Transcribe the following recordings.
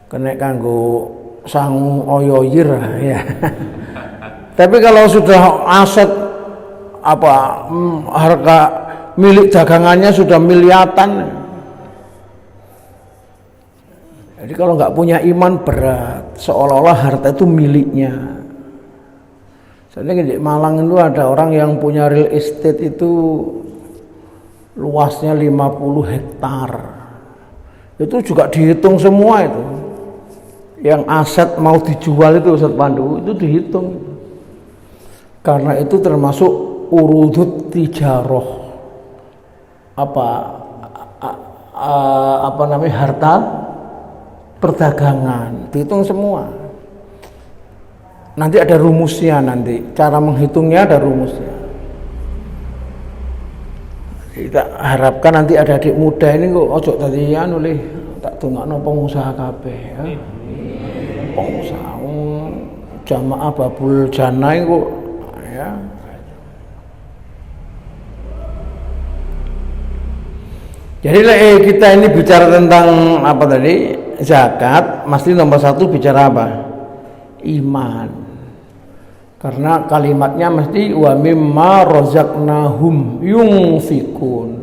kena kanggo sangu oyoyir ya. Tapi kalau sudah aset harga milik dagangannya sudah miliatan. Jadi kalau nggak punya iman berat, seolah-olah harta itu miliknya. Soalnya di Malang itu ada orang yang punya real estate itu luasnya 50 hektar. Itu juga dihitung semua itu. Yang aset mau dijual itu Ustaz Pandu itu dihitung. Karena itu termasuk urudut tijaroh. Harta perdagangan, dihitung semua. Nanti ada rumusnya, nanti cara menghitungnya ada rumusnya. Kita harapkan nanti ada adik muda ini kok ojo tadi oleh tak tungakno pengusaha kabeh ya. Pengusaha jamaah babul jana kok ya. Jadi kita ini bicara tentang apa tadi? Zakat, mesti nomor satu bicara apa? Iman. Karena kalimatnya mesti wa mimma razaqnahum yunfikun.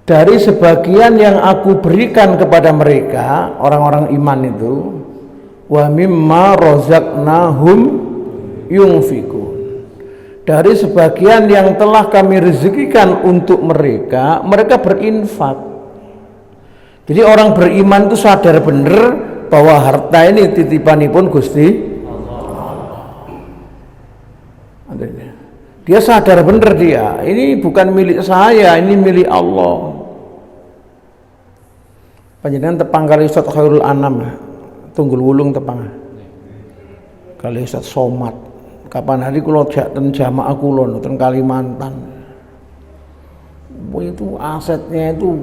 Dari sebagian yang aku berikan kepada mereka, orang-orang iman itu, wa mimma razaqnahum yunfikun. Dari sebagian yang telah kami rezekikan untuk mereka, mereka berinfak. Jadi orang beriman itu sadar benar bahwa harta ini titipanipun Gusti Allah. Dia sadar benar dia, ini bukan milik saya, ini milik Allah. Panjenengan tepang kali Ustaz Khairul Anam, Tunggul Wulung tepang. Kali Ustaz Somad. Kapan hari kula ten jamaah kula ten Kalimantan. Itu asetnya itu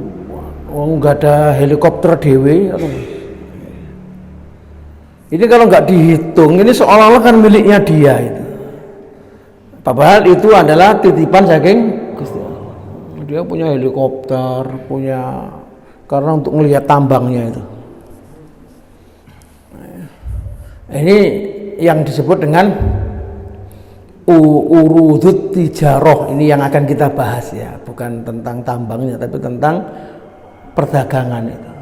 nggak ada helikopter dewe atau ini kalau nggak dihitung ini seolah-olah kan miliknya dia itu. Padahal itu adalah titipan saking Gusti Allah. Dia punya helikopter, punya karena untuk melihat tambangnya itu. Ini yang disebut dengan urudut tijaroh, ini yang akan kita bahas ya, bukan tentang tambangnya tapi tentang perdagangan itu.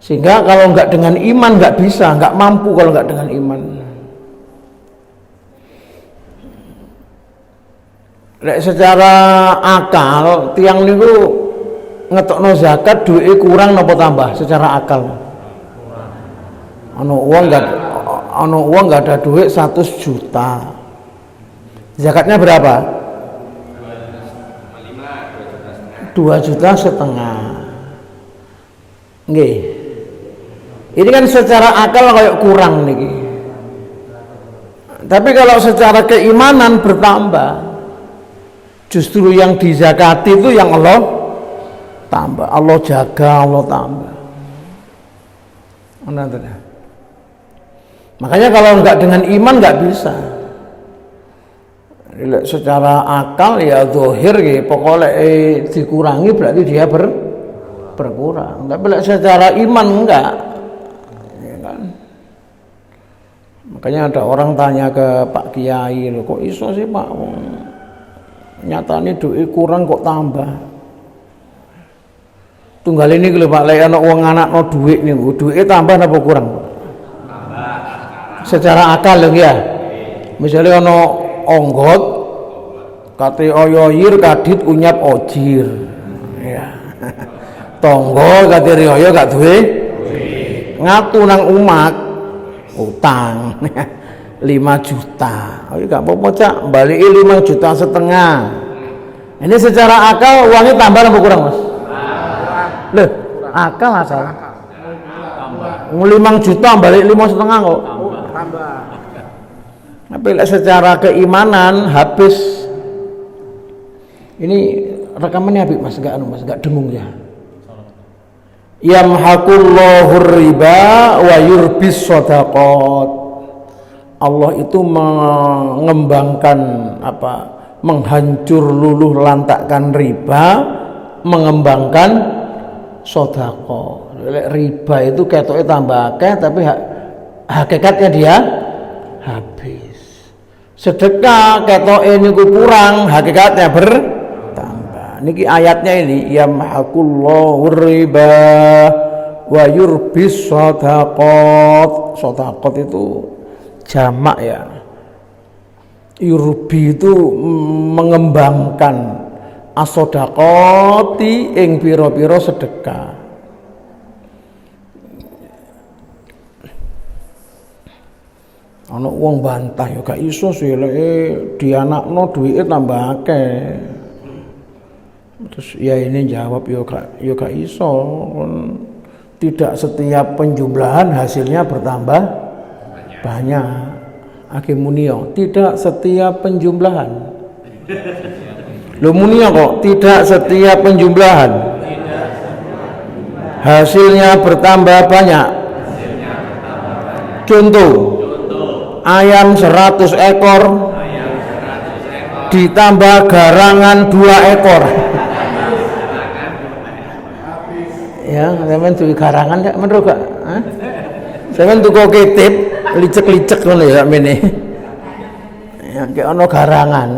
Sehingga kalau nggak dengan iman nggak bisa, nggak mampu kalau nggak dengan iman. Secara akal tiang niku ngetokno zakat duit kurang napa tambah secara akal. Ono uang nggak ada duit 100 juta. Zakatnya berapa? 2,5 juta. Nggih. Ini kan secara akal kayak kurang niki. Tapi kalau secara keimanan bertambah. Justru yang dizakati itu yang Allah tambah, Allah jaga, Allah tambah. Makanya kalau nggak dengan iman nggak bisa. Secara akal ya zahir ya, pokoknya dikurangi berarti dia berkurang. Tapi secara iman enggak, ya kan? Makanya ada orang tanya ke Pak Kiai, loh kok iso sih Pak? Nyatanya duit kurang kok tambah. Tunggal ini kalau Pak lek ana wong anakno duit niku, duit tambah apa kurang? Tambah. Secara akal lho ya. Misalnya ana onggot kate oyoyir kadit unyap ojir. Ya. Tonggo kate riyo gak duwe. Ngatu nang umak utang. 5 juta. Oh iya gak apa-apa Cak, balikin 5,5 juta. Ini secara akal uangnya tambah apa kurang Mas? Loh, akal asal. 5 juta balik 5,5 kok. Tambah. Tapi secara keimanan habis. Ini rekamannya habis Mas, enggak dengung ya. Yamhaqullahu riba wa yurbis shadaqat. Allah itu mengembangkan menghancur luluh lantakkan riba, mengembangkan sedekah. Lek riba itu ketoke tambah akeh tapi hakikatnya dia habis. Sedekah ketoke niku kurang, hakikatnya bertambah. Niki ayatnya ini yamhaqullahu riba wa yurbis shadaqat. Shadaqat itu jamak ya. Yurbi itu mengembangkan as-shadaqati ing pira-pira sedekah. Ana wong bantah ya gak iso sih lek dianakno duwike tambah akeh. Terus ya ini jawab ya gak iso. Tidak setiap penjumlahan hasilnya bertambah banyak. Hakim Munio, tidak setiap penjumlahan. Lo Munio kok tidak setiap penjumlahan hasilnya bertambah banyak. Contoh, ayam 100 ekor ditambah garangan 2 ekor. Ya, sampean duwe garangan gak menurut gak? Sampean tuku ketip licek-licek ngono ya sakmene. Ya kayak ana garangan.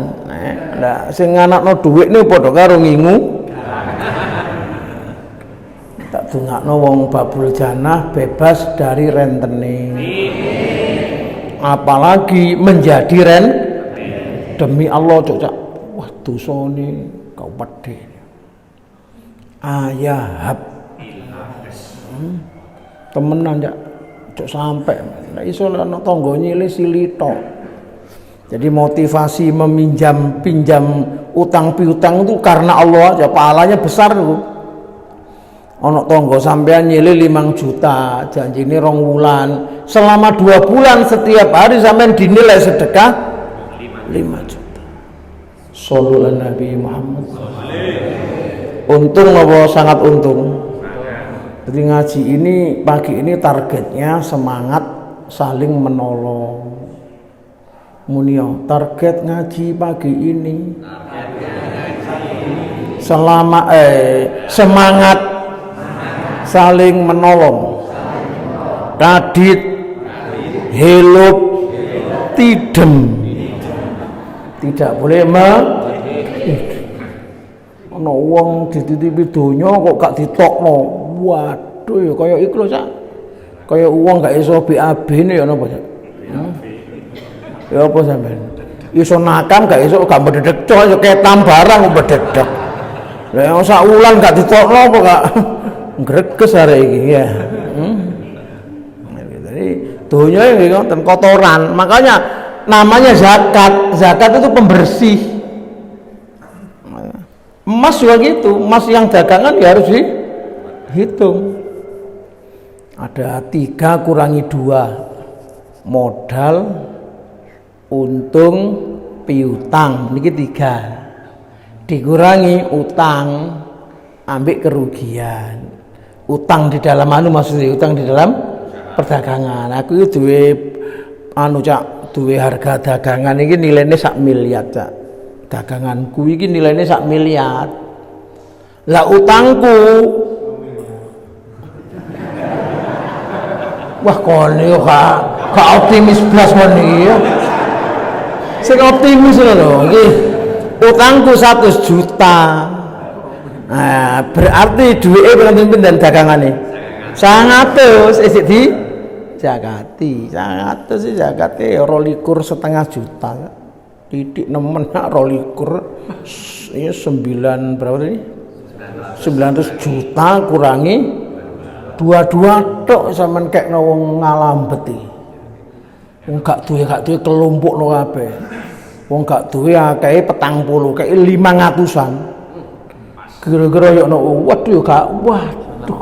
Lah sing nganakno dhuwit niku padha karo ngingu. Tak dongakno wong babul janah bebas dari rentene. Apalagi menjadi demi Allah cok. Wah dosane kau pedhe. Ayahab. Temenan ya. Sampai nggak iso ana tangga nyilih silito. Jadi motivasi pinjam utang piutang itu karena Allah aja, pahalanya besar tuh. Ana tangga sampean nyilih 5 juta, janjine 2 wulan. Selama 2 bulan setiap hari sampean dinilai sedekah 5 juta. Shallallahu alaihi Nabi Muhammad. Untung apa sangat untung. Jadi ngaji ini pagi ini targetnya semangat saling menolong. Munio, target ngaji pagi ini semangat saling menolong. Kadit hilup tidem. Tidak boleh ana wong dititipi donya kok gak ditokno. Waduh ya kaya iku lho Cak. Kaya wong gak iso BAB-ne ya napa Cak? Ya apa sampean? Iso nakam gak iso gak bededek cok iso ketam barang bededek. Lah sak wulan gak ditokno apa gak greges arek iki ya. Jadi donya iki konten kotoran. Makanya namanya zakat. Zakat itu pembersih. Emas juga gitu, emas yang dagangan ya harus dihitung. Ada 3 kurangi 2, modal, untung, piutang, niki 3. Dikurangi utang, ambil kerugian. Utang di dalam maksudnya utang di dalam perdagangan. Aku itu duwe Cak, duwe harga dagangan ini nilainya 1 miliar Cak. Daganganku iki nilainya 1 miliar. Lah utangku wah kon yo gak optimis blas men iki. Sing optimis lho iki. Utangku 100 juta. Nah, berarti duwike pinten dagangane? 100 isih di zakati. 100 sih zakate 2,5 juta. Titik nemen nak 2,5 ya 9 berapa tadi? 900 juta kurangi 22 tok sampean kekno wong ngalambeti. Wong gak duwe kelompokno kabeh. Wong gak duwe akeh 40, kek 500-an. Kira-kira yo waduh yo gak waduh.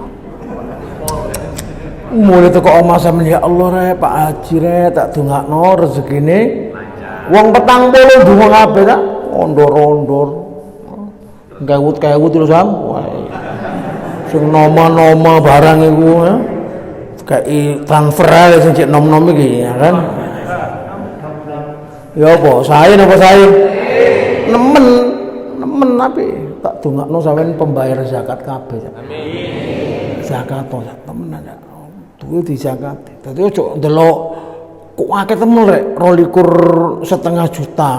Mulai teko omah sampeyan ya Allah rek Pak Haji rek tak dongakno rezekine wong 40 donga kabeh tak ondor-ondor. Gawut-gawut terus sam. Sing nama-nama barang iku ya. Kayak transfer ae sing cek nom-nom iki ya kan. Ya apa sae napa sae? Nemen tapi tak dongakno sampeyan pembayar zakat kabeh. Amin. zakat temenan ya. Duwe di zakat. Dadi ojo ndelok kok akeh temen rek 22,5 juta.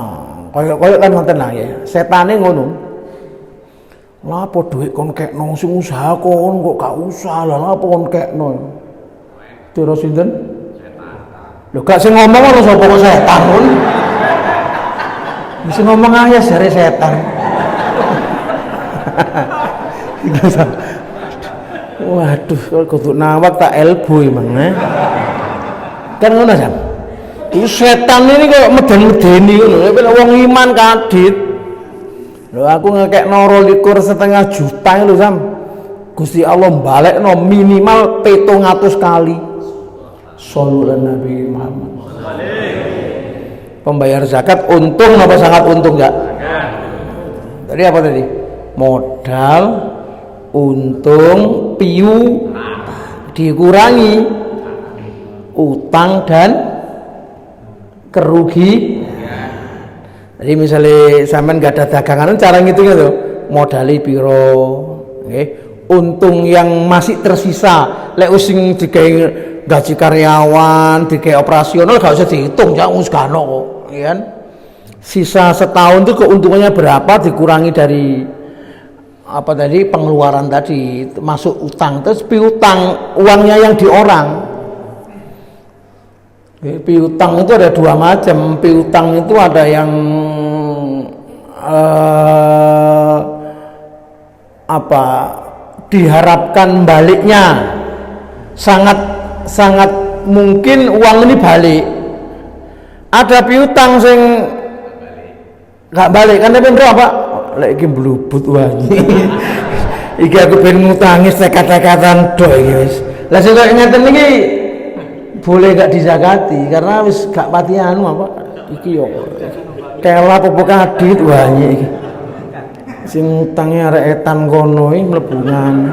Kaya kan ngoten lah ya. Setane ngono. Lah apa dhuwit kon kekno sing usaha kon kok gak usah lah apa kon kekno. Dira sinten? Setan. Lho gak sing ngomong ora sapa kok setan kon. Mesti ngomong aja jare setan. Waduh, kalau kudu nawak tak elbow emang kan ngono kan. Itu setan ini kok meden-medeni ngono. Nek wong iman kadit. Lho aku ngekekno 22,5 juta lho Sam. Gusti Allah balekno minimal 700 kali. Shallallahu Nabi Muhammad. Pembayar zakat untung apa sangat untung ya? Tadi apa tadi? Modal, untung, piu, dikurangi utang dan kerugi. Jadi misalnya sampean gak ada dagangan, cara ngitungnya tuh modali piro, okay. Untung yang masih tersisa, lek using digawe gaji karyawan, digawe operasional gak usah dihitung, ya wis kano kok, kan? Sisa setahun tuh keuntungannya berapa dikurangi dari apa tadi pengeluaran tadi masuk utang, terus piutang uangnya yang di orang. Piutang itu ada dua macam. Piutang itu ada yang diharapkan baliknya sangat mungkin uang ini balik. Ada piutang sing gak balik kan tapi berapa? Lek iki blubut wae. Iki aku pengen ngutangi tekat-tekatan tok iki wis. Lah sing kok ngeten iki boleh gak dizakati karena wis gak pati anu apa iki yo kela apa kadit wae iki. Sing utange arek etan kono iki mlebungan.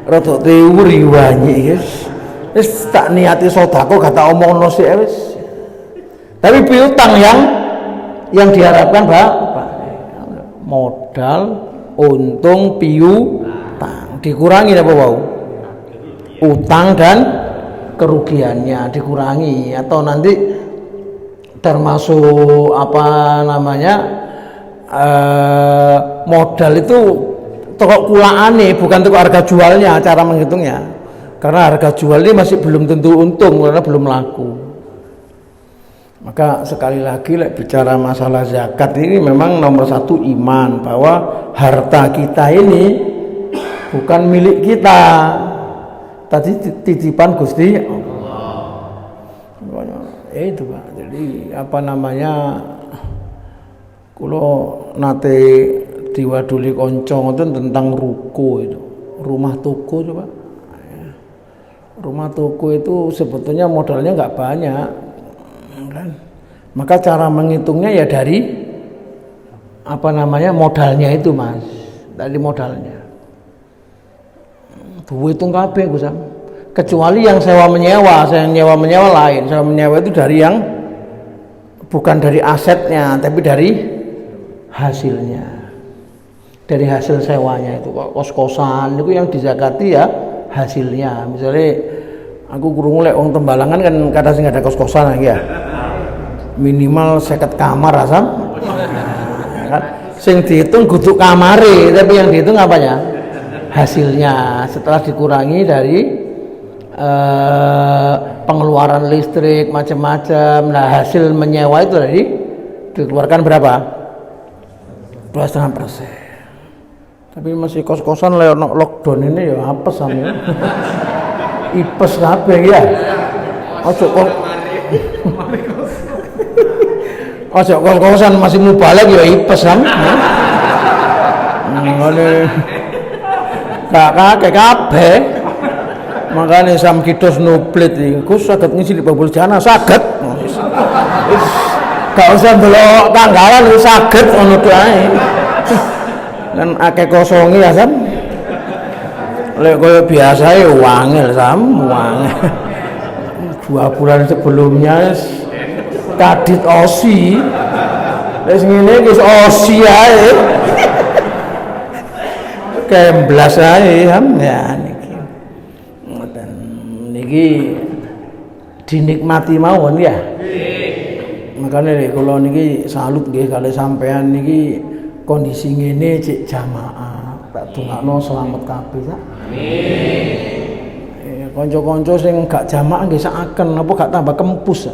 Rada teuri wae iki wis tak niati sedekah gak tak omongno sik wis. Tapi piutang yang diharapkan Pak modal, untung, piutang dikurangi apa wau? Utang dan kerugiannya dikurangi atau nanti termasuk apa namanya modal itu toko kulaane bukan toko harga jualnya cara menghitungnya karena harga jual ini masih belum tentu untung karena belum laku. Maka sekali lagi bicara masalah zakat ini memang nomor satu iman bahwa harta kita ini bukan milik kita, tadi titipan Gusti Allah. Itu Pak. Jadi apa namanya kalau nate diwaduli konco ngoten tentang ruko itu rumah toko coba. Rumah toko itu sebetulnya modalnya nggak banyak. Kan? Maka cara menghitungnya ya dari apa namanya modalnya itu Mas, dari modalnya. Duit itu kabeh Gus Sam. Kecuali yang sewa menyewa lain. Sewa menyewa itu dari yang bukan dari asetnya, tapi dari hasilnya. Dari hasil sewanya itu kos-kosan itu yang dizakati ya hasilnya. Misalnya aku krungu lek wong Tembalangan kan kata sing ada kos-kosan lagi ya. Minimal 50 kamar asam. Kan sing dihitung kudu kamare, tapi yang dihitung apanya? Hasilnya setelah dikurangi dari pengeluaran listrik macam-macam. Nah, hasil menyewa itu tadi dikeluarkan berapa? 2,5%. Tapi masih kos-kosan lockdown ini ya apes sampe. Ipes kabeh ya. Ojo kos-kosan masih mubalek ya ipes sam. Ngene. Kakek kabeh. Makane sam kidos nublit iki. Gus saged ngisi di babul jana saged. Gak usah ndelok tanggalan wis saged ngono ae. Kan akeh kosonge ya sam. Lek koyo biasae wangel sam, wangel. 2 bulan sebelumnya kadit osi. Wis ngene wis osi ae. Kemblas ae sam ya niki. niki dinikmati mawon ya. Makanya nek kula niki salut nggih kali sampean niki kondisi ngene cek jamaah. Tak dongakno selamat kabeh sak. Amin. Kanca-kanca sing gak jamaah nggih sakaken apa gak tambah kempus.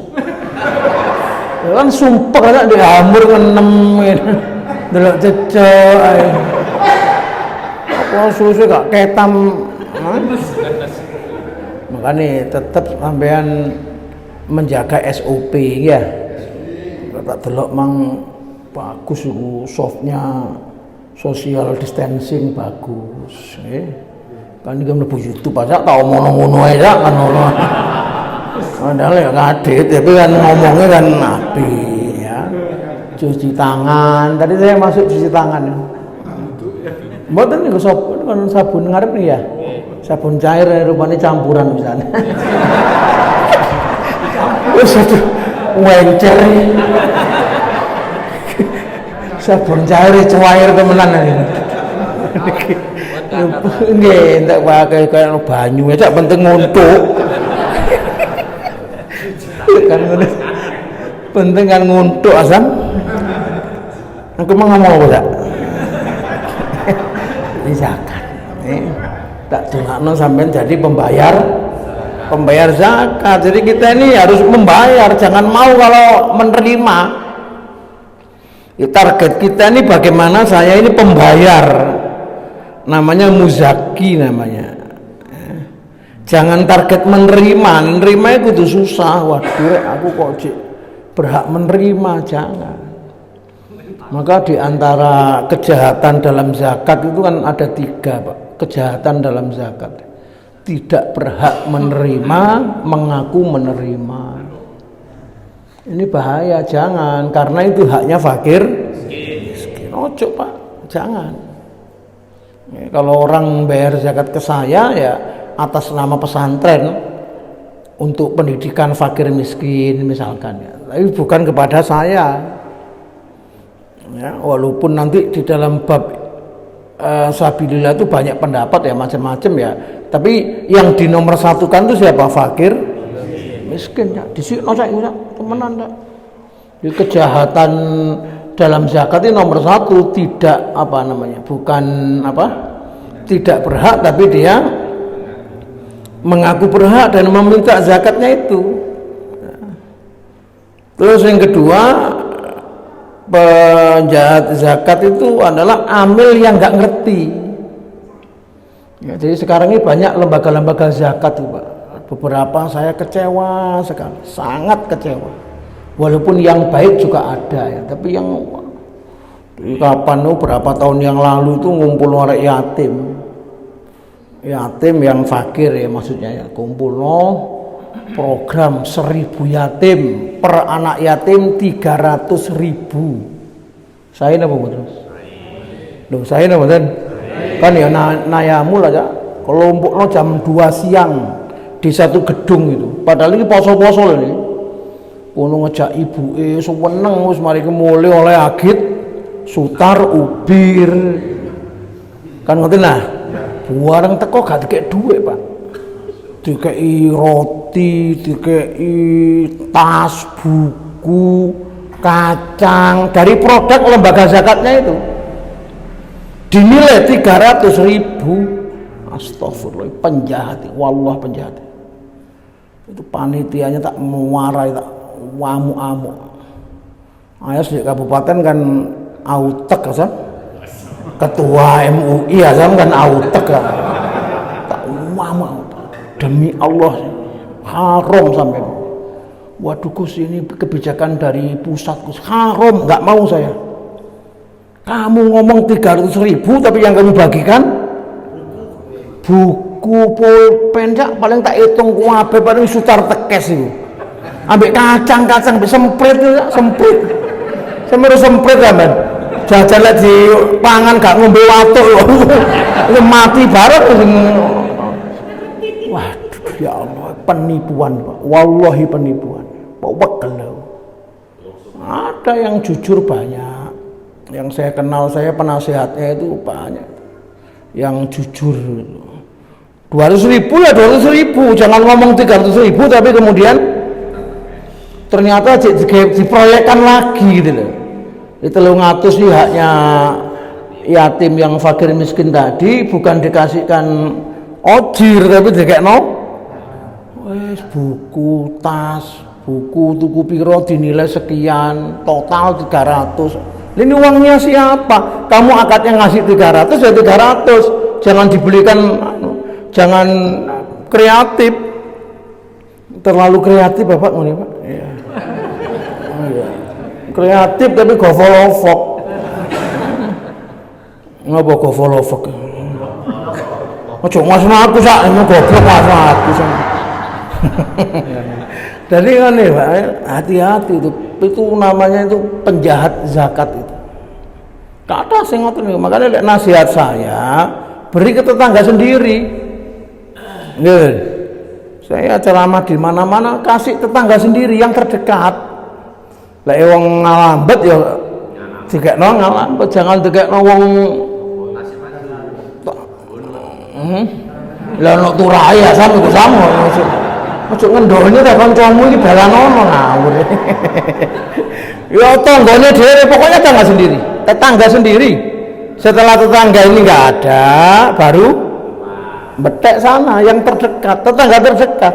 Ya kan sumpek nek dihamur ngenem ngene. Delok cecek ae. Apa susu gak ketam. Makanya tetap sampean menjaga SOP ya. Tak delok mang bagus iku softnya social distancing bagus. Kan iki mlebu YouTube aja tak omong-ngono ae kan ngono. Padahal ya kadit tapi kan ngomongnya kan api ya. Cuci tangan. Tadi saya masuk cuci tangan. Mboten niku sabun ngarep nih ya. Sabun cair rupanya campuran misalnya. Wis aduh wencer. Sabun cair cuair temenan iki. Nggih, entek wae kaya banyu ya penting nguntuk. Kan ngono. Penting kan nguntuk asam. Aku mau ngomong apa tak? Ini zakat. Tak dongakno sampean jadi pembayar zakat. Jadi kita ini harus membayar, jangan mau kalau menerima. Target kita ini bagaimana saya ini pembayar. Namanya muzaki namanya. Jangan target menerima itu susah. Waduh, aku kok berhak menerima, jangan. Maka di antara kejahatan dalam zakat itu kan ada 3, Pak. Kejahatan dalam zakat. Tidak berhak menerima, mengaku menerima. Ini bahaya, jangan. Karena itu haknya fakir miskin. Ojo, Pak, jangan. Ya, kalau orang bayar zakat ke saya ya atas nama pesantren untuk pendidikan fakir miskin misalkan ya. Tapi bukan kepada saya. Ya, walaupun nanti di dalam bab sabilillah itu banyak pendapat ya macam-macam ya. Tapi yang dinomor satukan itu siapa? Fakir miskin ya. Disikno saiki temenan tak. Di kejahatan dalam zakat ini nomor 1 tidak apa namanya? Bukan apa? Tidak berhak tapi dia mengaku berhak dan meminta zakatnya itu. Terus yang kedua, penjahat zakat itu adalah amil yang nggak ngerti. Ya, jadi sekarang ini banyak lembaga-lembaga zakat, Pak. Beberapa saya kecewa sekali, sangat kecewa. Walaupun yang baik juga ada ya, tapi yang kapan berapa tahun yang lalu itu ngumpul orang yatim yang fakir ya maksudnya ya, kumpul program 1000 yatim per anak yatim 300.000. Saya napa mboten? Loh, saya napa mboten? Kan ya nayamu lah ya. Kelompokno jam 2 siang di satu gedung itu. Padahal ini poso-poso lho ini. Ono ngejak ibuke seneng wis mari mulai oleh agit sutar ubir. Kan ngoten lah. Buareng teko gak dikek dhuwit, Pak. Dikei roti, dikei tas, buku, kacang dari produk lembaga zakatnya itu dinilai 300.000. Astagfirullah, penjahat, wallah penjahat. Itu panitianya tak mewarai, tak wamu-amu. Ayas di kabupaten kan autek kan, ketua MUI kan autek kan, tak wamu. Demi Allah haram sampai. Waduh Gus, ini kebijakan dari pusat Gus, haram, nggak mau saya. Kamu ngomong 300.000 tapi yang kamu bagikan buku pulpen paling tak hitung kuabe paling sutar tekes itu. Ambek kacang-kacang semprit semprit. Semero semprit sampean. Jajan lek di pangan gak ngombe watuk lho. Mati bareng. Waduh ya Allah, penipuan Pak. Wallahi penipuan. Pak wekel. Ada yang jujur banyak. Yang saya kenal, saya penasehatnya itu banyak. Yang jujur. 200.000 ya 200.000, jangan ngomong 300.000 tapi kemudian ternyata diproyekkan lagi gitu loh. Itu 300 sih haknya yatim yang fakir miskin tadi, bukan dikasihkan ojir tapi dikekno wes buku, tas, buku tuku piro dinilai sekian, total 300. Ini uangnya siapa? Kamu akadnya ngasih 300 ya 300, jangan dibelikan, jangan kreatif, terlalu kreatif Bapak ngene Pak. Iya. Oh, iya. Kreatif tapi govolofok. Ngapa govolofok? Ojo ngasih aku sak, goblok ngasih aku sak. Jadi kan nih Pak, hati-hati itu namanya itu penjahat zakat itu. Kata sing ngoten niku, makanya lek nasihat saya, beri ke tetangga sendiri. Nggih. Saya ceramah di mana-mana kasih tetangga sendiri yang terdekat. Lek wong ngalambet ya dikekno ngalambet, jangan dikekno wong lah nek turahe ya sama iku sama. Ojo ngendone ta kancamu iki balanono ngawur. Ya tanggane dhewe pokoknya tetangga sendiri. Setelah tetangga ini enggak ada, baru betek sana yang terdekat, tetangga terdekat.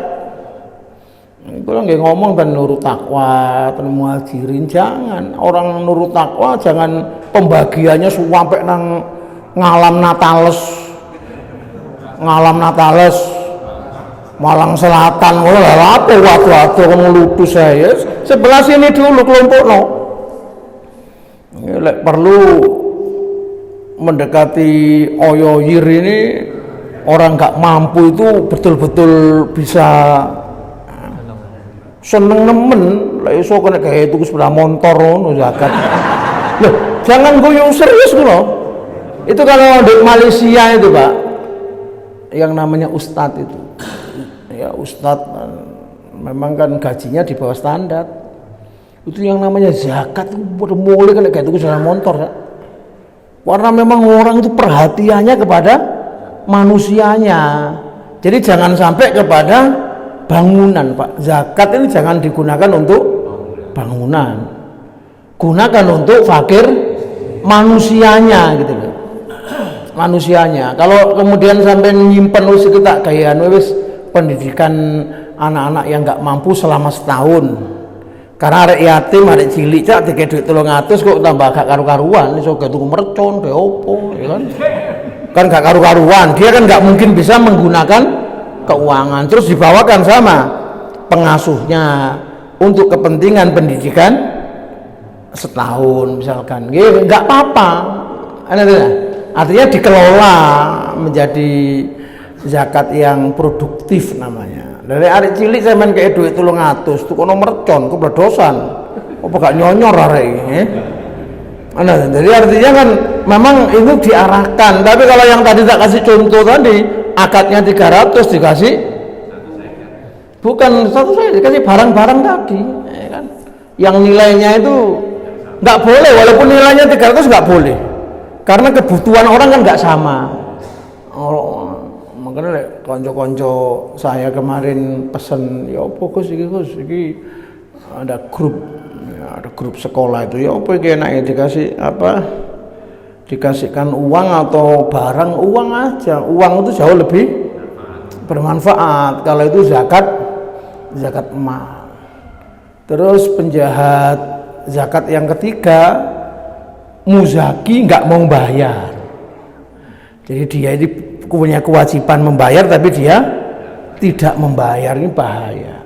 Kalau nggak ngomong dan nurut takwa, dan muhajirin jangan. Orang nurut takwa jangan pembagiannya sampai nang ngalam Natales, Malang Selatan, apa waktu ngelutu saya. Sebelah sini dulu kelompok no. Perlu mendekati oyoyir ini orang nggak mampu itu betul-betul bisa seneng nemen lah iso kena kayak itu sepeda motor no zakat. Loh, jangan guyung serius loh. Itu kalau di Malaysia itu Pak, yang namanya ustadz itu. Ya ustadz memang kan gajinya di bawah standar. Itu yang namanya zakat itu mulai kena kayak itu sepeda motor ya. Karena memang orang itu perhatiannya kepada manusianya. Jadi jangan sampai kepada bangunan Pak. Zakat ini jangan digunakan untuk bangunan, gunakan untuk fakir manusianya gitu loh, manusianya. Kalau kemudian sampai nyimpen wis kita gayaan wis pendidikan anak-anak yang nggak mampu selama setahun, karena arek yatim arek cilik cak dikek duit 300 kok tambah gak karu-karuan iso gak tuku mercon gak opo ya kan gak karu-karuan, dia kan nggak mungkin bisa menggunakan keuangan, terus dibawakan sama pengasuhnya untuk kepentingan pendidikan setahun misalkan, nggak apa-apa, artinya dikelola menjadi zakat yang produktif namanya. Dari arek cilik saya main kayak duit 300 tuh kono mercon kebledosan, apa gak nyonyor arek ini? Jadi artinya kan memang itu diarahkan, tapi kalau yang tadi tak kasih contoh tadi akadnya 300 dikasih bukan satu saya dikasih barang-barang tadi ya kan, yang nilainya itu nggak boleh, walaupun nilainya 300 nggak boleh karena kebutuhan orang kan nggak sama. Makanya konco-konco saya kemarin pesen ya apa Gus iki ada grup sekolah itu ya apa iki enaknya dikasih apa, dikasihkan uang atau barang, uang aja, uang itu jauh lebih bermanfaat kalau itu zakat emas. Terus penjahat zakat yang ketiga, muzaki nggak mau bayar, jadi dia ini punya kewajiban membayar tapi dia tidak membayar, ini bahaya.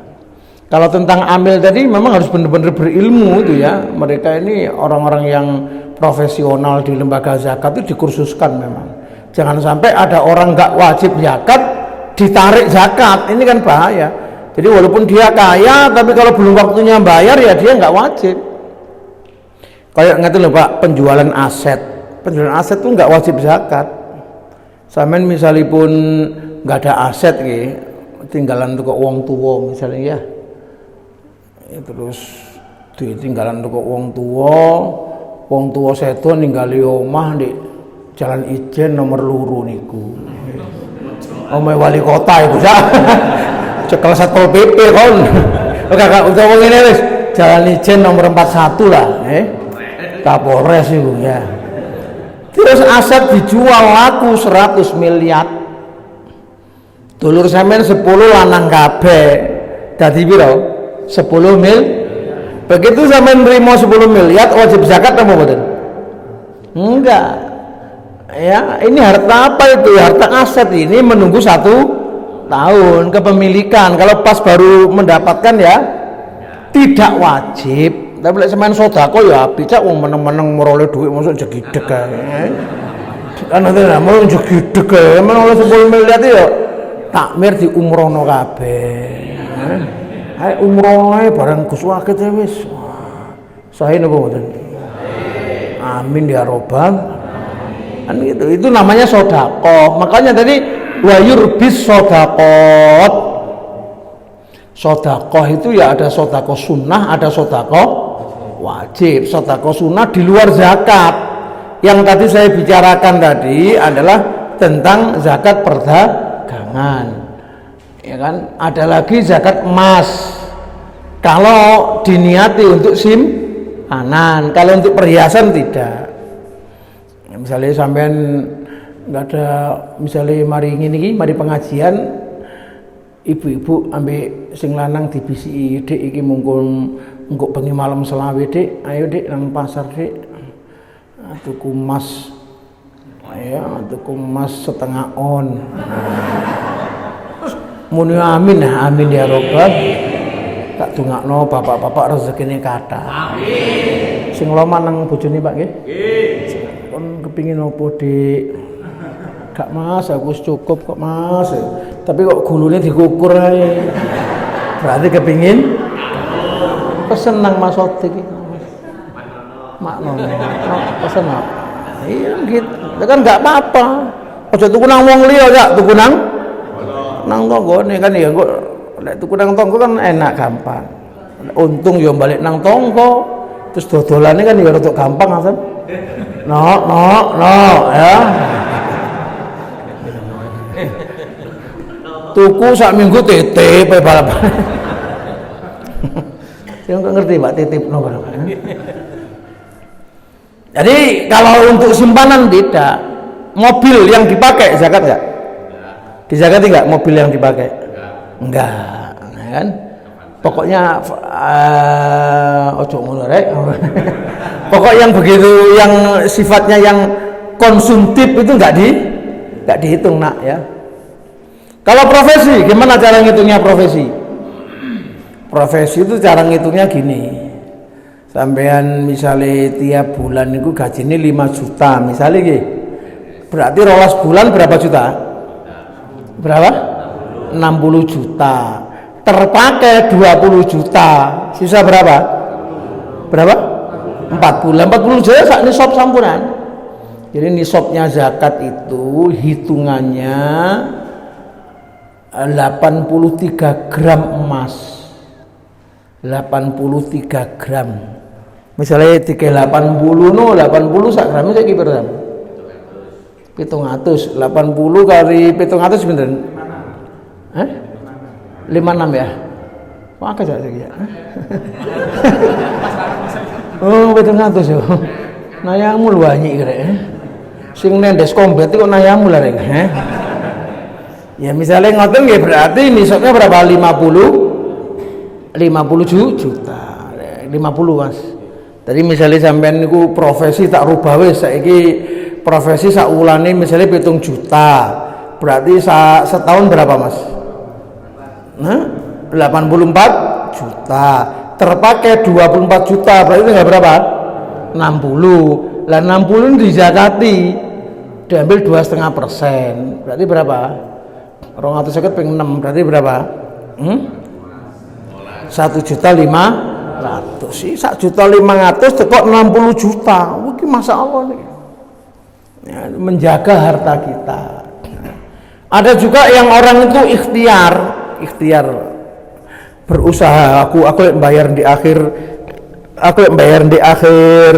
Kalau tentang amil tadi memang harus benar-benar berilmu itu ya, mereka ini orang-orang yang profesional di lembaga zakat itu dikursuskan memang. Jangan sampai ada orang nggak wajib zakat ditarik zakat, ini kan bahaya. Jadi walaupun dia kaya tapi kalau belum waktunya bayar ya dia nggak wajib. Kayak ngerti loh Pak, penjualan aset itu nggak wajib zakat. Sampeyan misalipun nggak ada aset gitu, tinggalan tuh uang tua misalnya ya, terus ditinggalan tuh uang tua sedo ninggali omah di Jalan Ijen nomor 2 niku. Omahe wali kota iku sak. Cekel Satpol PP kon. Kakak utawa ngene wis, Jalan Ijen nomor 41 lah, Kapolres itu ya. Terus aset dijual laku 100 miliar. Dulur sampean 10 lanang kabeh. Dadi piro? 10 mil. Begitu sampean nerima 10 miliar wajib zakat apa mboten? Enggak. Ya, ini harta apa itu? Harta aset ini menunggu 1 tahun kepemilikan. Kalau pas baru mendapatkan ya tidak wajib. Tapi lek sampean sedekah ya apik wong meneng-meneng meroleh duit mosok jegideg kae. Kan nanti mau jegideg kae, men oleh 10 miliar ya takmir di umrohno kabeh. Hai umroh ae barang Gus Wakit wis. Sahih napa mboten? Amin ya robbal. Kan gitu. Itu namanya sedekah. Makanya tadi wa yurbis sedekah. Sedekah itu ya ada sedekah sunnah, ada sedekah wajib. Sedekah sunnah di luar zakat. Yang tadi saya bicarakan tadi adalah tentang zakat perdagangan. Ya kan? Ada lagi zakat emas. Kalau diniati untuk simpanan, kalau untuk perhiasan tidak. Ya, misalnya sampean nggak ada, misalnya mari ngene mari pengajian, ibu-ibu ambek sing lanang dibisiki, Dik iki mungkul engko bengi malam selawe, Dik. Ayo Dik nang pasar, Dik. Tuku emas. Ya, tuku emas setengah on. Muni amin, amin ya robbal. Tak dongakno bapak-bapak rezekine kathah. Amin. Sing loma nang bojone Pak nggih? Nggih. Kon kepingin opo, Dik? Gak Mas, aku cukup kok Mas. Tapi kok gulune dikukur ae. Berarti kepingin pesen nang Mas Odik iki. Maknono. Pesen apa? Iya gitu. Kan enggak apa-apa. Aja tuku nang wong liya ya, tuku nang tanggane kan ya kok lek tuku nang tangga kan enak gampang. Untung ya balik nang tangga. Terus dodolane kan ya rada gampang Mas. No ya. Tuku sak minggu titip balapan. Saya nggak ngerti Pak titip nomor. Jadi kalau untuk simpanan tidak. Mobil yang dipakai zakat nggak? Dizakati nggak mobil yang dipakai? Enggak, kan? Pokoknya ojo ngono rek. Pokok yang begitu, yang sifatnya yang konsumtif itu nggak dihitung nak ya. Kalau profesi, gimana cara ngitungnya profesi? Profesi itu cara ngitungnya gini. Sampean misalnya tiap bulan itu gajinya 5 juta misalnya gitu. Berarti 12 bulan berapa juta? Berapa? 60 juta. Terpakai 20 juta. Sisa berapa? Berapa? 40. 40 juta sak nisab sampuran. Jadi nisabnya zakat itu hitungannya 83 gram emas. 83 gram. Misalnya 380 no 80 sak gramnya saiki berapa? 700. 80 kali 700 pinten? 56 ya? Wah, akeh saiki ya. Oh, 700 ya. Nayamu luwanyi kira. Sing nendes kombet kok nayamu lah rek. Ya misalnya ngoten nggih berarti nisabnya berapa? 50 juta. 50 Mas. Tadi misalnya sampean niku profesi tak rubah wis saiki profesi sak wulane misalnya 7 juta. Berarti setahun berapa Mas? Nah, 84 juta. Terpakai 24 juta. Berarti tinggal berapa? 60. Lah 60 ini dizakati. Diambil 2,5%. Berarti berapa? 250 ping 6 berarti berapa? 1.500.000 sih, 1.500.000 tekok 60 juta. Iki masalah nih. Ya, menjaga harta kita. Ada juga yang orang itu ikhtiar berusaha. Aku yang bayar di akhir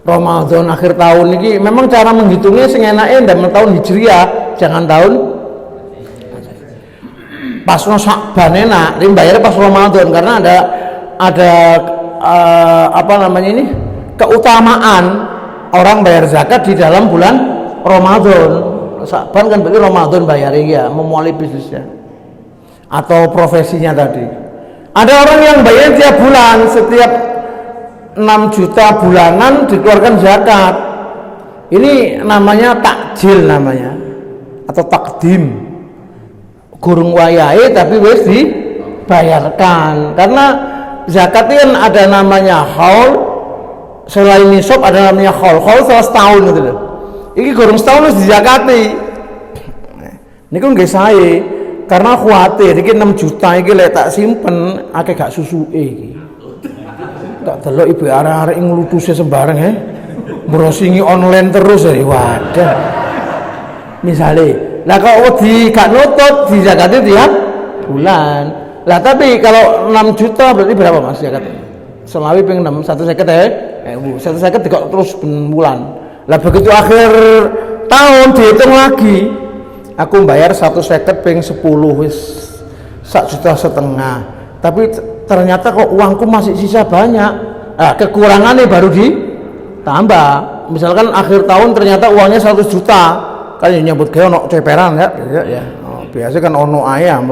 Ramadan akhir tahun ini. Memang cara menghitungnya sing enake ndamel tahun Hijriah jangan tahun pas no Sya'ban enak, ini bayarnya pas Ramadan karena ada apa namanya ini keutamaan orang bayar zakat di dalam bulan Ramadan. Sya'ban kan berarti Ramadan bayarnya ya, memulai bisnisnya atau profesinya tadi. Ada orang yang bayar tiap bulan, setiap 6 juta bulanan dikeluarkan zakat. Ini namanya takjil namanya atau takdim. Gurung wayahe tapi wis dibayarkan. Karena zakat itu kan ada namanya haul, selain nisab ada namanya haul. Haul setahun gitu loh. Iki gurung setahun wis dizakati. Niku nggih sae karena khawatir iki 6 juta iki lek tak simpen akeh gak susuke iki. Tak delok ibu arek-arek nglutuse sembarang brosingi online terus ya wadah. Misale, lah kalau gak nutut di zakatnya tiap bulan. Lah tapi kalau 6 juta berarti berapa Mas zakatnya? Selawi ping 6 150 kok terus bulan. Lah begitu akhir tahun dihitung lagi. Aku bayar 150 ping 10 wis 1,5 juta. Tapi ternyata kok uangku masih sisa banyak. Nah, kekurangannya baru ditambah. Misalkan akhir tahun ternyata uangnya 100 juta. Kan nyebut gawe ono ceperan ya. Oh, biasa kan ono ayam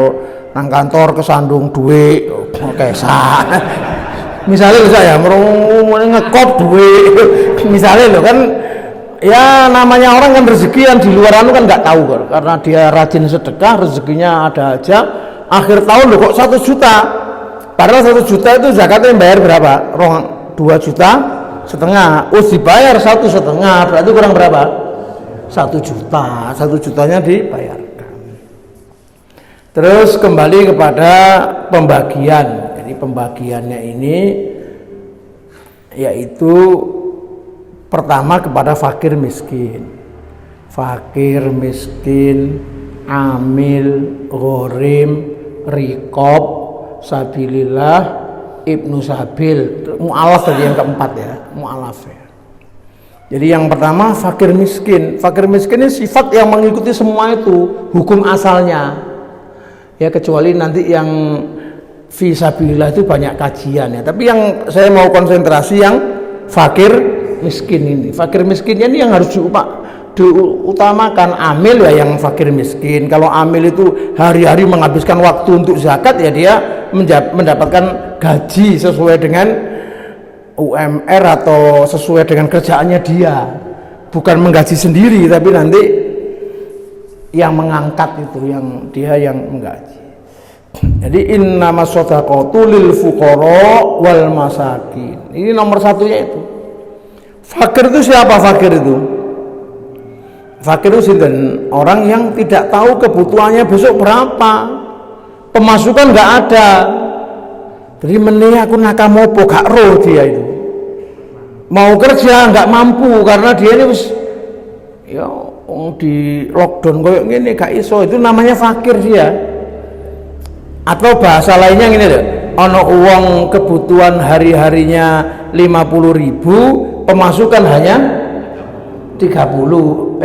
nang kantor kesandung duit kesan. Misalnya saya ngekop duit. Misalnya lo kan ya namanya orang kan rezeki yang di luar anu kan nggak tahu kan. Karena dia rajin sedekah rezekinya ada aja. Akhir tahun lo kok 1 juta. Padahal 1 juta itu zakatnya yang bayar berapa? 2,5 juta. Dibayar 1,5 berarti kurang berapa? 1 juta. 1 jutanya dibayarkan. Terus kembali kepada pembagian. Jadi pembagiannya ini yaitu pertama kepada fakir miskin, amil, ghorim, rikob, sabilillah, ibnu sabil, mu'alaf tadi yang keempat ya, mu'alaf ya. Jadi yang pertama fakir miskin. Fakir miskin ini sifat yang mengikuti semua itu, hukum asalnya. Ya kecuali nanti yang fi sabilillah itu banyak kajian ya. Tapi yang saya mau konsentrasi yang fakir miskin ini. Fakir miskinnya ini yang harus diutamakan. Amil ya yang fakir miskin. Kalau amil itu hari-hari menghabiskan waktu untuk zakat ya dia mendapatkan gaji sesuai dengan UMR atau sesuai dengan kerjaannya dia. Bukan menggaji sendiri tapi nanti yang mengangkat itu dia yang menggaji. Jadi innamas shadaqatu lil fuqara wal masakin. Ini nomor satunya itu. Fakir itu siapa fakir itu? Fakir itu sinten? Orang yang tidak tahu kebutuhannya besok berapa. Pemasukan nggak ada. Jadi meneh aku nakamopo gak roh dia itu. Mau kerja nggak mampu karena dia ini wis ya di lockdown koyo ngene gak iso. Itu namanya fakir dia. Atau bahasa lainnya gini loh. Ono uang kebutuhan hari-harinya 50.000, pemasukan hanya 30.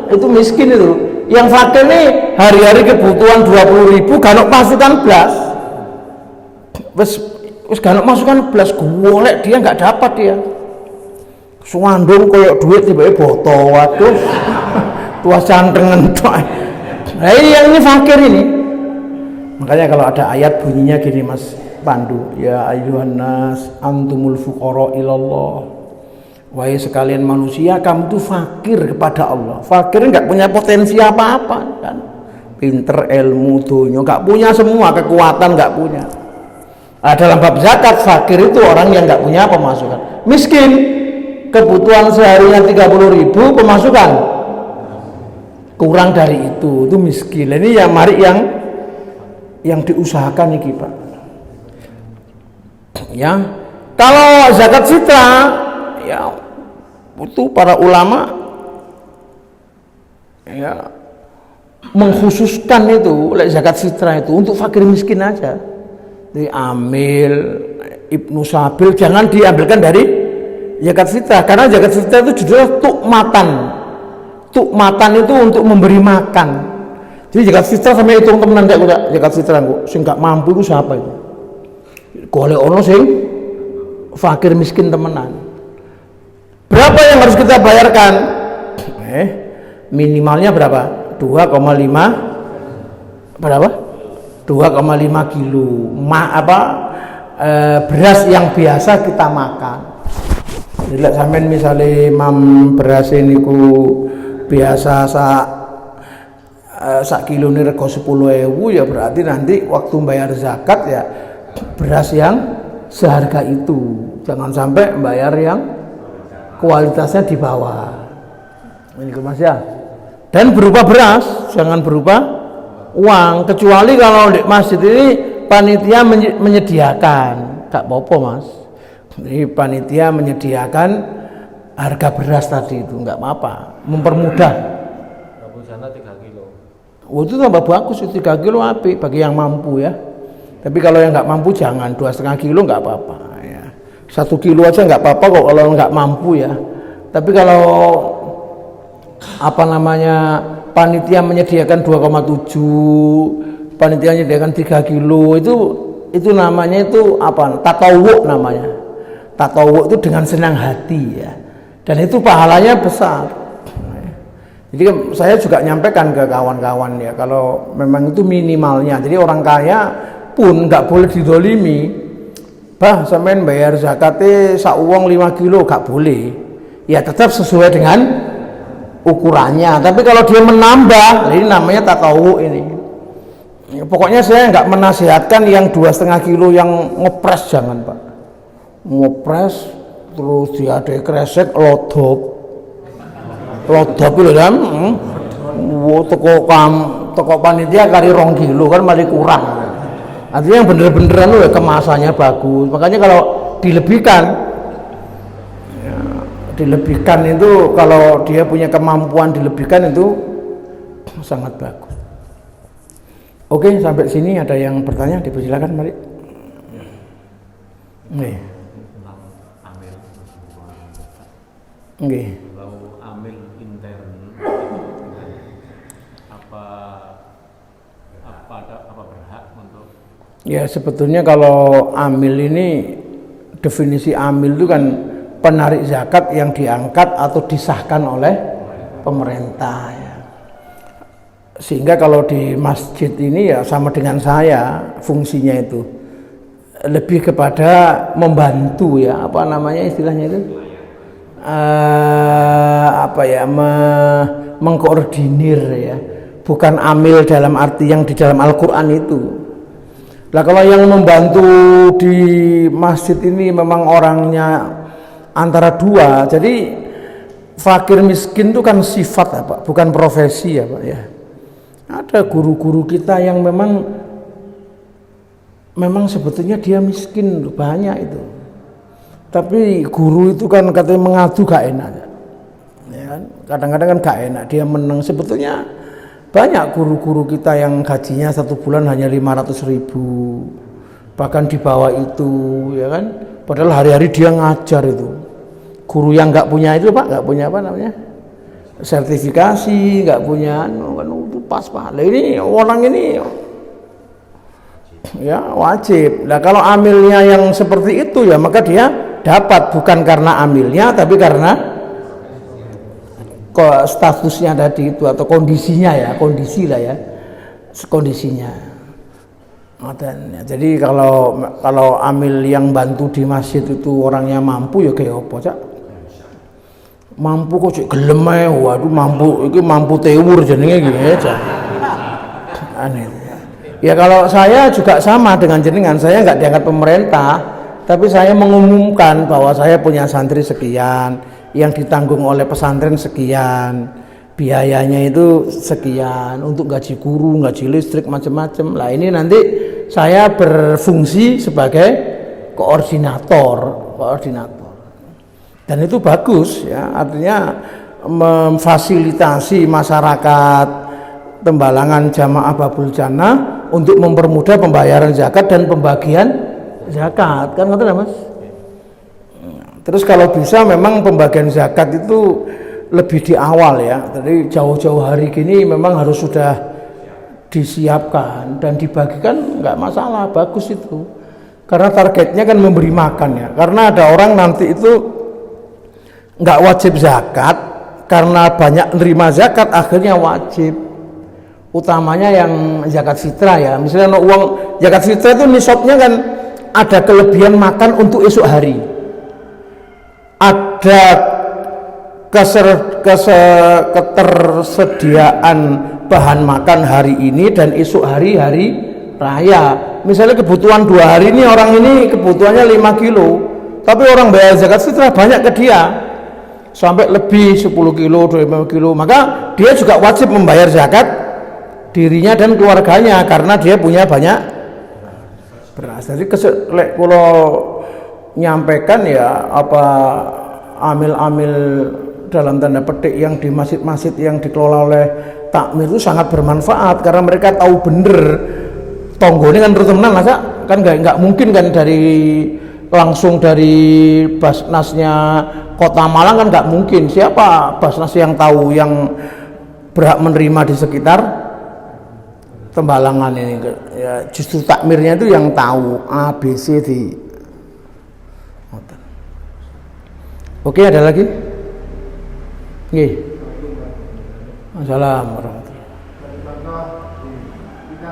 Itu miskin itu. Yang fakir nih hari-hari kebutuhan 20.000 ganok pasukan belas. Wis ganok masukan belas golek dia nggak dapat dia. Suandung koyok duit tiba-tiba botol, waduh. Tua cantengan tok. Nah yang ini fakir ini. Makanya kalau ada ayat bunyinya gini Mas Pandu, ya ayyuhan nas antumul fuqara ilallah. Wahai sekalian manusia, kamu tuh fakir kepada Allah. Fakir nggak punya potensi apa-apa kan. Pinter, ilmu, dunia nggak punya semua, kekuatan nggak punya. Nah, dalam bab zakat fakir itu orang yang nggak punya pemasukan. Miskin, kebutuhan seharinya 30.000, pemasukan kurang dari itu miskin. Ini yang mari yang diusahakan nih Pak. Ya, kalau zakat fitrah ya itu para ulama ya mengkhususkan itu zakat fitrah itu untuk fakir miskin aja. Di amil, ibnu sabil jangan diambilkan dari zakat fitrah karena zakat fitrah itu judulnya tukmatan. tukmatan itu untuk memberi makan. Jadi zakat fitrah sampai hitung temenan cak zakat fitrah kok sing gak mampu itu siapa itu? Golek ono sing fakir miskin temenan. Berapa yang harus kita bayarkan? Minimalnya berapa? 2,5 berapa? 2,5 kilo beras yang biasa kita makan. Jadi sampean misale beras niku biasa sak kilo ini rego 10.000 ya berarti nanti waktu bayar zakat ya beras yang seharga itu. Jangan sampai bayar yang kualitasnya di bawah. Ini Mas ya. Dan berupa beras, jangan berupa uang, kecuali kalau di masjid ini panitia menyediakan, tak apa-apa Mas. Ini panitia menyediakan harga beras tadi itu nggak apa-apa, mempermudah. Sana 3 kilo. Oh, itu tambah bagus, itu 3 kilo apik bagi yang mampu ya. Tapi kalau yang nggak mampu jangan 2,5 kilo nggak apa-apa ya. 1 kilo aja nggak apa-apa kok kalau nggak mampu ya. Tapi kalau panitia menyediakan 2,7, panitia menyediakan 3 kilo itu namanya itu tatawuk namanya. Tatawuk itu dengan senang hati ya. Dan itu pahalanya besar. Jadi saya juga nyampaikan ke kawan-kawan ya, kalau memang itu minimalnya. Jadi orang kaya pun nggak boleh didolimi. Bah, sampean bayar zakatnya sak uang 5 kilo gak boleh. Ya tetap sesuai dengan ukurannya. Tapi kalau dia menambah, ini namanya tatawuk ini. Pokoknya saya nggak menasihatkan yang 2,5 kilo yang ngepres, jangan Pak. Ngepres terus dia ada kresek lodop itu kan. Toko panitia kari 2 kilo kan malah kurang. Artinya yang bener-beneran loh kemasannya bagus. Makanya kalau dilebihkan itu kalau dia punya kemampuan dilebihkan itu sangat bagus. Oke, sampai sini ada yang bertanya, dipersilakan mari. Nggih. Nggih. Kalau amil intern apa berhak untuk? Ya sebetulnya kalau amil ini, definisi amil itu kan penarik zakat yang diangkat atau disahkan oleh pemerintah ya. Sehingga kalau di masjid ini ya sama dengan saya, fungsinya itu lebih kepada membantu ya, apa namanya istilahnya itu, mengkoordinir ya, bukan amil dalam arti yang di dalam Al-Quran itu. Nah kalau yang membantu di masjid ini memang orangnya antara dua, jadi fakir miskin itu kan sifat ya Pak, bukan profesi ya Pak ya. Ada guru-guru kita yang memang sebetulnya dia miskin banyak itu, tapi guru itu kan katanya mengadu gak enak ya kan? Kadang-kadang kan gak enak dia menang. Sebetulnya banyak guru-guru kita yang gajinya 1 bulan hanya 500.000, bahkan di bawah itu ya kan, padahal hari-hari dia ngajar itu. Guru yang nggak punya itu Pak, nggak punya apa namanya sertifikasi, nggak punya kan itu pas Pak. Nah, ini orang ini ya wajib. Nah kalau amilnya yang seperti itu ya maka dia dapat bukan karena amilnya tapi karena statusnya tadi itu atau kondisinya ya, kondisi lah ya, kondisinya. Dan jadi kalau amil yang bantu di masjid itu orangnya mampu ya kayak apa Cak? Mampu kok cek gelem ae, waduh mampu tewur jenenge gitu ya. Aneh. Ya kalau saya juga sama dengan jenengan, saya nggak diangkat pemerintah, tapi saya mengumumkan bahwa saya punya santri sekian, yang ditanggung oleh pesantren sekian, biayanya itu sekian untuk gaji guru, gaji listrik macam-macam. Lah ini nanti saya berfungsi sebagai koordinator. Dan itu bagus ya, artinya memfasilitasi masyarakat Tembalangan Jamaah Babul Jannah untuk mempermudah pembayaran zakat dan pembagian zakat, kan ngerti Mas? Terus kalau bisa memang pembagian zakat itu lebih di awal ya. Jadi jauh-jauh hari gini memang harus sudah disiapkan dan dibagikan, nggak masalah, bagus itu. Karena targetnya kan memberi makan ya. Karena ada orang nanti itu nggak wajib zakat, karena banyak nerima zakat akhirnya wajib. Utamanya yang zakat fitrah ya. Misalnya uang zakat fitrah itu nisabnya kan ada kelebihan makan untuk esok hari. Ada ketersediaan bahan makan hari ini dan esok hari raya. Misalnya kebutuhan 2 hari ini, orang ini kebutuhannya 5 kilo, tapi orang bayar zakat fitrah banyak ke dia sampai lebih 10 kilo, 25 kilo, maka dia juga wajib membayar zakat dirinya dan keluarganya karena dia punya banyak beras. Jadi kalau nyampaikan ya apa amil-amil dalam tanda petik yang di masjid-masjid yang dikelola oleh takmir itu sangat bermanfaat karena mereka tahu bener tonggo ini kan teman masa kan nggak mungkin kan langsung dari Basnasnya Kota Malang kan nggak mungkin. Siapa Basnas yang tahu yang berhak menerima di sekitar Tembalangan ini ya, justru takmirnya itu yang tahu A, B, C, D. Oke, ada lagi? Nggih. Assalamualaikum warahmatullahi Contoh kita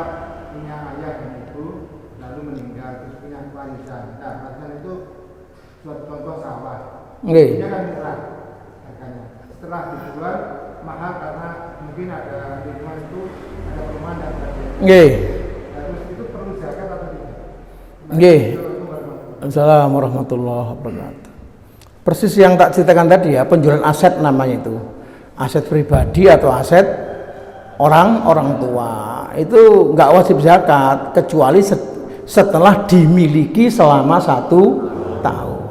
punya ayah dan ibu lalu meninggal terus punya warisan. Nah, warisan itu suatu contoh sawah. Nggih. Ini kan murah harganya. Setelah dijual mahal karena mungkin ada lingkungan itu ada perumahan dan sebagainya. Nggih. Terus itu perlu zakat atau tidak? Nggih. Assalamualaikum warahmatullahi wabarakatuh. Persis yang tak ceritakan tadi ya, penjualan aset namanya itu. Aset pribadi atau aset orang tua. Itu nggak wajib zakat kecuali setelah dimiliki selama 1 tahun.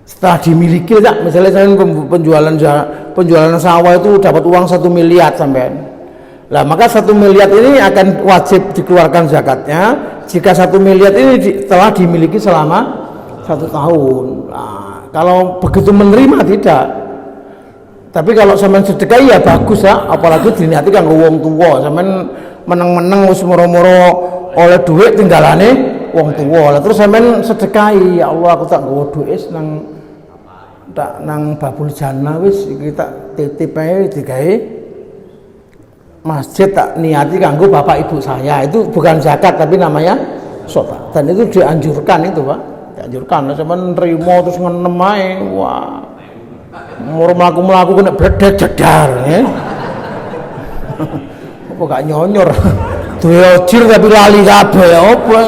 Setelah dimiliki misalnya saya penjualan sawah itu dapat uang 1 miliar sampean. Lah maka 1 miliar ini akan wajib dikeluarkan zakatnya jika 1 miliar ini telah dimiliki selama 1 tahun. Nah, kalau begitu menerima tidak. Tapi kalau sampean sedekah ya bagus ya, apalagi diniati kanggo wong tuwa. Sampean meneng-meneng wis moro-moro oleh duit tinggalane wong tuwa. Lah terus sampean sedekahi, ya Allah aku tak nggawa duit nang babul jannah wis iki tak titip ae digawe masjid, tak niati kanggo bapak ibu saya. Itu bukan zakat tapi namanya sedekah. Dan itu dianjurkan itu, Pak. Dianjurkan. Sampeyan nrimo terus ngenem ae. Wah. Mur mlaku-mlaku kena bledek jedar ya. Apa gak nyonyor. Duwe ojir tapi lali kabeh apa.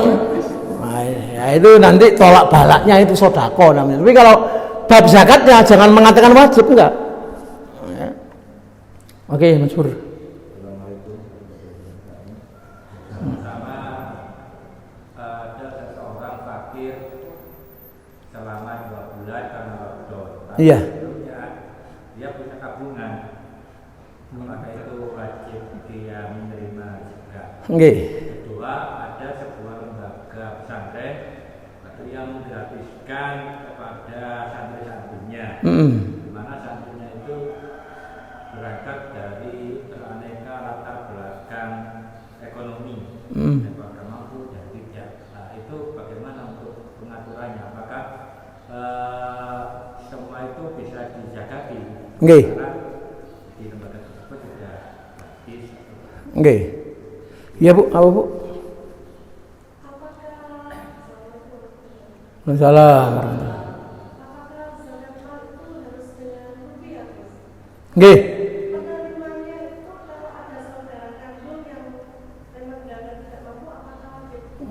Nah, ya itu nanti tolak balaknya itu sedekah namanya. Tapi kalau bab zakatnya jangan mengatakan wajib enggak. Ya. Oke, masyhur. Sama ada seseorang fakir selama 2 bulan karena lockdown. Iya. Dia punya tabungan, maka itu wajib dia menerima zakat. Nggih. Kedua, ada sebuah lembaga pesantren yang menggratiskan kepada santri-santrinya, di mana santrinya itu berangkat dari beraneka latar belakang ekonomi, keluarga mampu dan tidak. Nah, itu bagaimana untuk pengaturannya? Apakah semua itu bisa dizakati? Nggih. Karena di lembaga tersebut sudah gratis. Nggih. Iya, Bu. Apa, Bu? Waalaikumsalam. Nggih.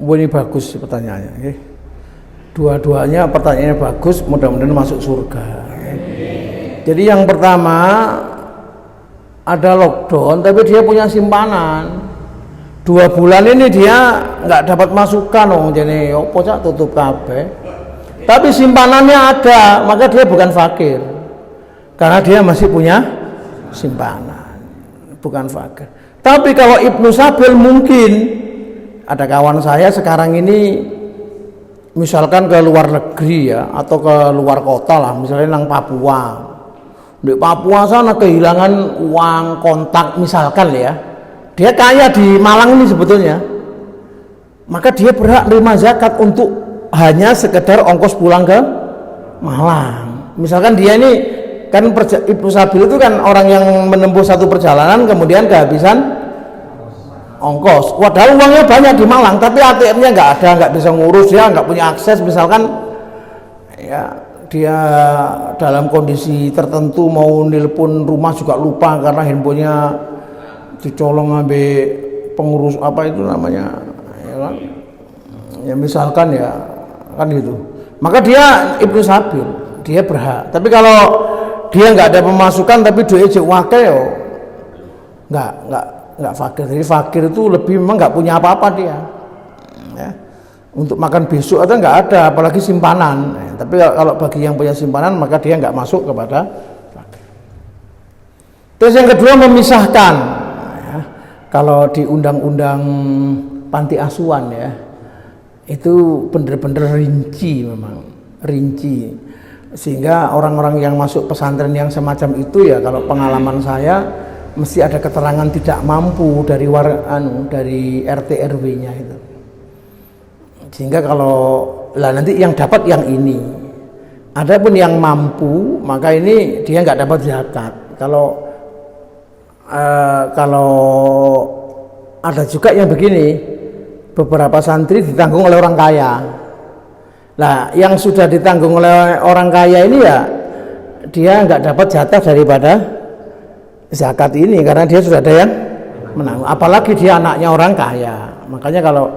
Ini bagus pertanyaannya. Nggih. Dua-duanya pertanyaannya bagus, mudah-mudahan masuk surga. Jadi yang pertama ada lockdown, tapi dia punya simpanan. 2 bulan ini dia nggak dapat masukan, jadi opo cak tutup kabeh. Tapi simpanannya ada, maka dia bukan fakir, karena dia masih punya simpanan, bukan fakir. Tapi kalau Ibnu Sabil mungkin ada kawan saya sekarang ini, misalkan ke luar negeri ya, atau ke luar kota lah, misalnya nang Papua. di Papua sana kehilangan uang kontak misalkan ya, dia kaya di Malang ini sebetulnya, maka dia berhak terima zakat untuk hanya sekedar ongkos pulang ke Malang. Misalkan dia ini kan Ibnu Sabil itu kan orang yang menempuh satu perjalanan kemudian kehabisan ongkos, padahal uangnya banyak di Malang tapi ATM-nya nggak ada, nggak bisa ngurus, dia nggak punya akses misalkan ya, dia dalam kondisi tertentu mau nelpon rumah juga lupa karena handphonenya dicolong ambil pengurus apa itu namanya ya kan, ya misalkan ya kan gitu, maka dia Ibnu Sabil, dia berhak. Tapi kalau dia nggak ada pemasukan tapi duit cek wakil yo nggak fakir. Jadi fakir itu lebih memang nggak punya apa-apa dia ya. Untuk makan besok atau nggak ada, apalagi simpanan. Tapi kalau bagi yang punya simpanan maka dia nggak masuk kepada fakir. Terus yang kedua memisahkan ya. Kalau di undang-undang panti asuhan ya, itu benar-benar rinci, memang rinci, sehingga orang-orang yang masuk pesantren yang semacam itu ya, kalau pengalaman saya mesti ada keterangan tidak mampu dari dari RT RW-nya itu. Sehingga kalau nanti yang dapat yang ini, adapun yang mampu maka ini dia nggak dapat zakat. Kalau ada juga yang begini, beberapa santri ditanggung oleh orang kaya. Nah, yang sudah ditanggung oleh orang kaya ini ya dia nggak dapat jatah daripada zakat ini karena dia sudah ada yang menanggung. Apalagi dia anaknya orang kaya. Makanya kalau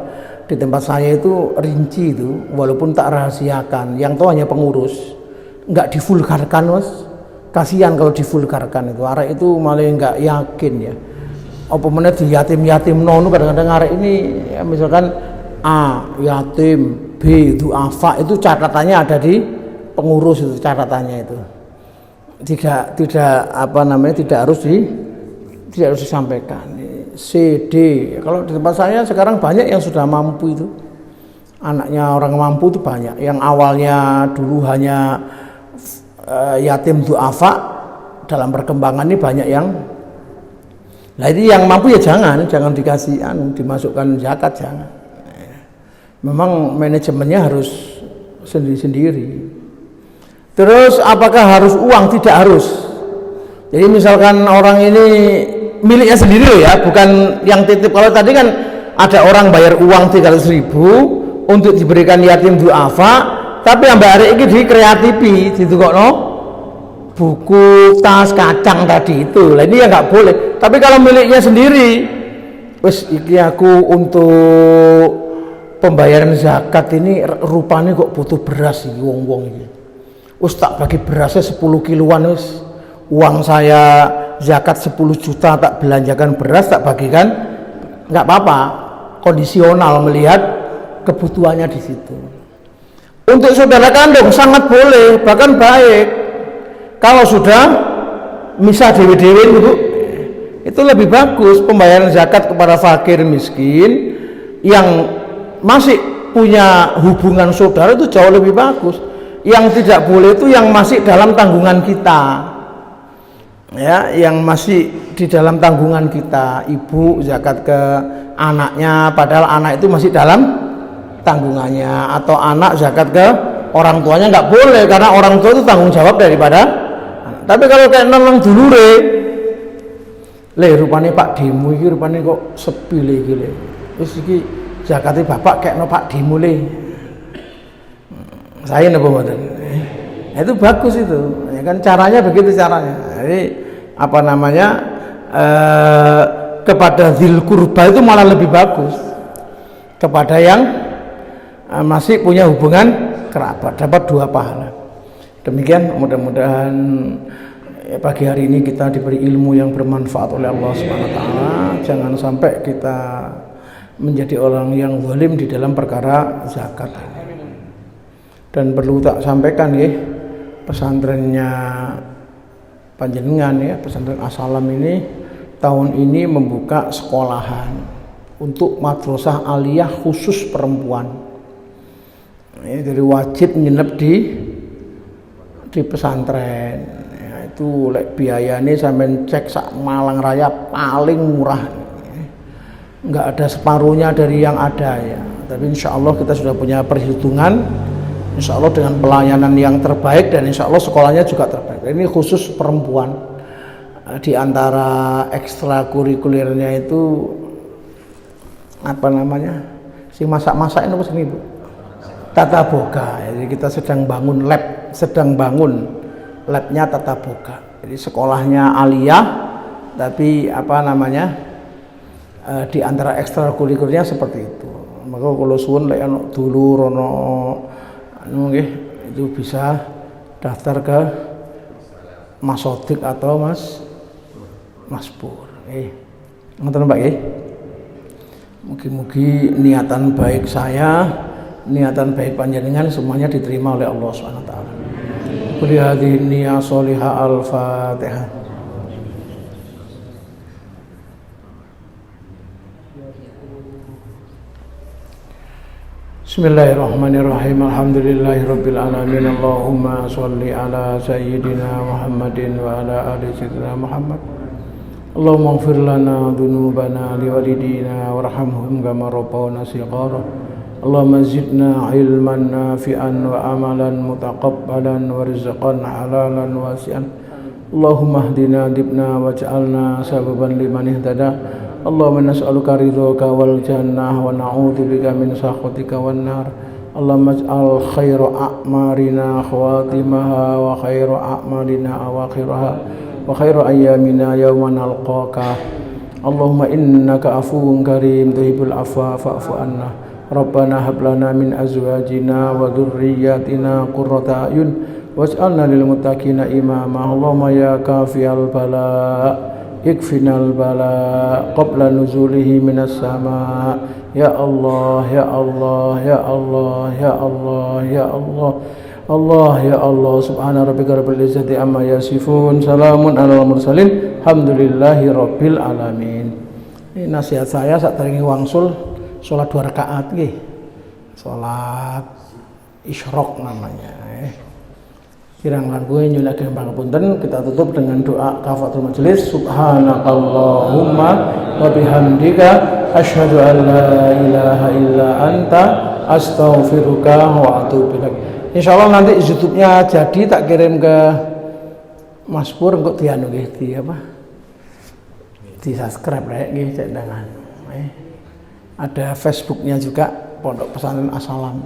di tempat saya itu rinci itu, walaupun tak rahasiakan, yang tahu hanya pengurus, nggak divulgarkan mas. Kasihan kalau divulgarkan itu, arek itu malah nggak yakin ya. Apa mana di yatim nonu kadang-kadang arek ini ya, misalkan A yatim, B duafa, itu catatannya ada di pengurus itu catatannya itu. Tidak apa namanya tidak harus disampaikan. C, D. Kalau di tempat saya sekarang banyak yang sudah mampu itu. Anaknya orang mampu itu banyak. Yang awalnya dulu hanya yatim duafa, dalam perkembangan ini banyak yang. Nah ini yang mampu ya jangan dikasih dimasukkan zakat, jangan. Memang manajemennya harus sendiri-sendiri. Terus apakah harus uang? Tidak harus. Jadi misalkan orang ini miliknya sendiri loh ya, bukan yang titip. Kalau tadi kan ada orang bayar uang 300.000 untuk diberikan yatim duafa, tapi ambek arek iki dikreatifi, ditukokno buku, tas, kacang tadi itu. Lah ini ya nggak boleh. Tapi kalau miliknya sendiri, wes iki aku untuk pembayaran zakat ini rupanya kok butuh beras iki wong-wong iki. Wes tak bagi berasnya 10 kiloan wes. Uang saya zakat 10 juta tak belanjakan beras tak bagikan, nggak apa-apa, kondisional melihat kebutuhannya di situ. Untuk saudara kandung sangat boleh, bahkan baik. Kalau sudah misah dewe-dewe itu lebih bagus. Pembayaran zakat kepada fakir miskin yang masih punya hubungan saudara itu jauh lebih bagus. Yang tidak boleh itu yang masih dalam tanggungan kita. Ya, yang masih di dalam tanggungan kita, ibu zakat ke anaknya padahal anak itu masih dalam tanggungannya, atau anak zakat ke orang tuanya, nggak boleh karena orang tua itu tanggung jawab daripada anak. Tapi kalau kayak nolong dulure, rupanya Pak Demo iki rupanya kok sepi iki le. Terus iki zakatnya bapak kayak no Pak Demo le. Saya napa mboten. Itu bagus itu, ya kan caranya begitu caranya. Jadi apa namanya kepada dzil qurba itu malah lebih bagus kepada yang masih punya hubungan kerabat, dapat 2 pahala. Demikian mudah-mudahan pagi hari ini kita diberi ilmu yang bermanfaat oleh Allah Subhanahu wa taala. Jangan sampai kita menjadi orang yang zalim di dalam perkara zakat. Dan perlu tak sampaikan ya, pesantrennya panjenengan ya, pesantren As-Salam ini tahun ini membuka sekolahan untuk madrasah aliyah khusus perempuan. Ini dari wajib nginep di pesantren. Ya, itu lek biayane sampean cek sak Malang Raya paling murah, nggak ada separuhnya dari yang ada ya. Tapi insya Allah kita sudah punya perhitungan, insya Allah dengan pelayanan yang terbaik dan insya Allah sekolahnya juga terbaik. Ini khusus perempuan. Di antara ekstrakurikulernya itu apa namanya, si masak-masak itu apa sih Bu? Tata boga. Jadi kita sedang bangun labnya tata boga. Jadi sekolahnya aliyah, tapi apa namanya, di antara ekstrakurikulernya seperti itu. Maka kalau suwun lek ana dulur ana anu nggih, itu bisa daftar ke Mas Sodik atau Mas Pur. Ngoten Pak nggih. Mugi-mugi niatan baik saya, niatan baik panjenengan semuanya diterima oleh Allah Subhanahu wa taala. Qul hadhihi niyyah sholihah al-Fatihah. Bismillahirrahmanirrahim. Alhamdulillahirabbil alamin. Allahumma shalli ala sayyidina Muhammadin wa ala ali sayyidina Muhammad. Allahumma ighfir lana dhunubana liwalidina warhamhum kama rabbawna shighara. Allahumma zidna ilman nafi'an wa amalan mutaqabbalan wa rizqan halalan wasi'an. Allahumma hdina dibna waj'alna sababan liman ihtada. Allahumma nas'aluka ridhaka wal jannah wa na'udzubika min sakhatika wan nar. Allahumma ij'al khairu a'marina khawatimaha wa khairu a'malina awakhiraha wa khairu ayyamina yawma nalqaka. Allahumma innaka afuwun karim tuhibbul afwa fa'fu anna. Rabbana hab lana min azwajina wa dhurriyyatina qurrata a'yun waj'alna lil muttaqina imama. Allahumma ya kafiyal bala ikfinal bala qabla nuzulihi minas sama. Ya Allah ya Allah ya Allah ya Allah ya Allah Allah ya Allah. Subhana rabbika rabbil izzati amma yasifun, salamun alal mursalin, alhamdulillahi rabbil alamin. Ini nasihat saya saat teringi wangsul sholat 2 rakaat nggih. Sholat isyraq namanya. Kirang langkung nyunaken pangapunten, kita tutup dengan doa kafaratul majelis. Subhanakallahumma wa bihamdika asyhadu an la ilaha illa anta astaghfiruka wa atubu ilaik. Insyaallah nanti YouTube-nya jadi tak kirim ke Mas Pur engko dianu nggih di apa? Di subscribe rek nggih cek dangan. Ada Facebook-nya juga Pondok Pesantren As-Salam.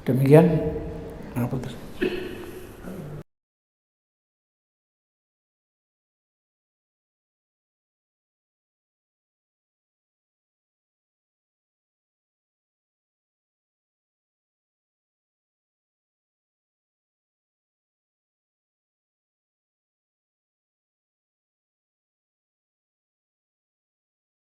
Demikian, ngapunten.